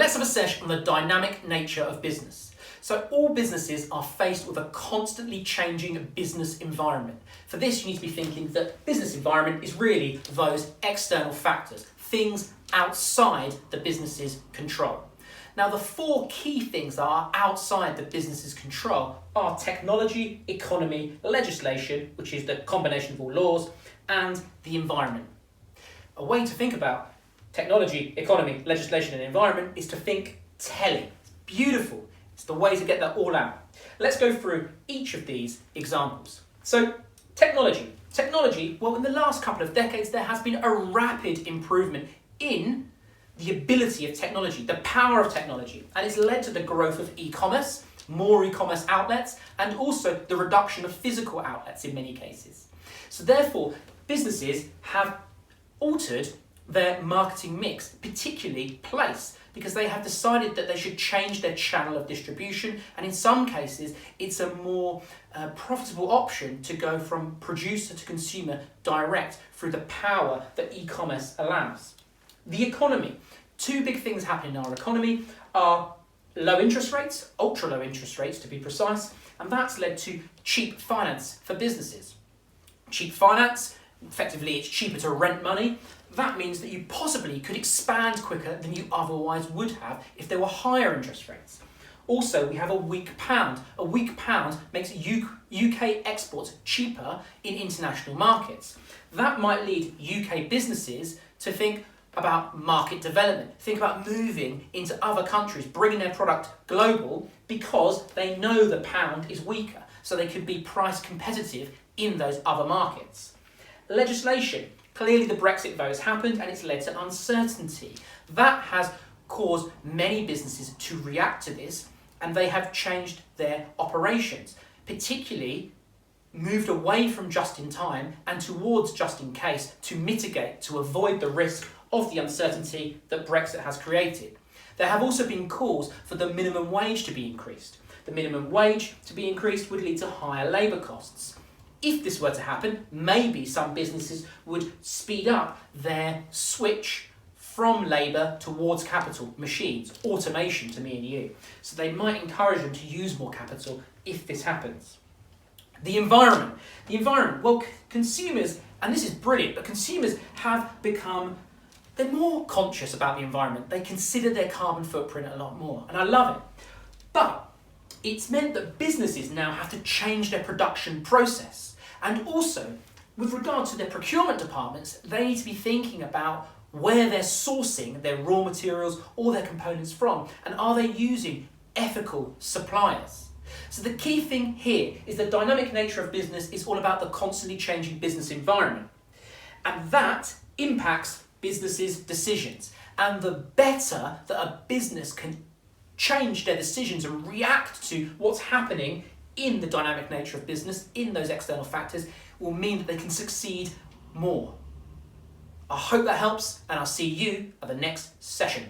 let's have a session on the dynamic nature of business. So all businesses are faced with a constantly changing business environment. For this, you need to be thinking that business environment is really those external factors, things outside the business's control. Now, the four key things that are outside the business's control are technology, economy, legislation, which is the combination of all laws, and the environment. A way to think about technology, economy, legislation, and environment is to think telly. It's beautiful. It's the way to get that all out. Let's go through each of these examples. So, technology. Technology, well, in the last couple of decades, there has been a rapid improvement in the ability of technology, the power of technology, and it's led to the growth of e-commerce, more e-commerce outlets, and also the reduction of physical outlets in many cases. So therefore, businesses have altered their marketing mix, particularly place, because they have decided that they should change their channel of distribution, and in some cases it's a more profitable option to go from producer to consumer direct through the power that e-commerce allows. The economy. Two big things happening in our economy are low interest rates, ultra low interest rates to be precise, and that's led to cheap finance for businesses. Cheap finance, effectively it's cheaper to rent money. That means that you possibly could expand quicker than you otherwise would have if there were higher interest rates. Also, we have a weak pound. A weak pound makes UK exports cheaper in international markets. That might lead UK businesses to think about market development, think about moving into other countries, bringing their product global because they know the pound is weaker, so they can be price competitive in those other markets. Legislation. Clearly the Brexit vote has happened and it's led to uncertainty. That has caused many businesses to react to this and they have changed their operations, particularly moved away from just in time and towards just in case to mitigate, to avoid the risk of the uncertainty that Brexit has created. There have also been calls for the minimum wage to be increased. The minimum wage to be increased would lead to higher labour costs. If this were to happen, maybe some businesses would speed up their switch from labour towards capital, machines, automation to me and you. So they might encourage them to use more capital if this happens. The environment. The environment, well, consumers, and this is brilliant, but consumers have become, they're more conscious about the environment. They consider their carbon footprint a lot more, and I love it. But it's meant that businesses now have to change their production process. And also, with regard to their procurement departments, they need to be thinking about where they're sourcing their raw materials or their components from, and are they using ethical suppliers? So the key thing here is the dynamic nature of business is all about the constantly changing business environment. And that impacts businesses' decisions. And the better that a business can change their decisions and react to what's happening in the dynamic nature of business, in those external factors, will mean that they can succeed more. I hope that helps, and I'll see you at the next session.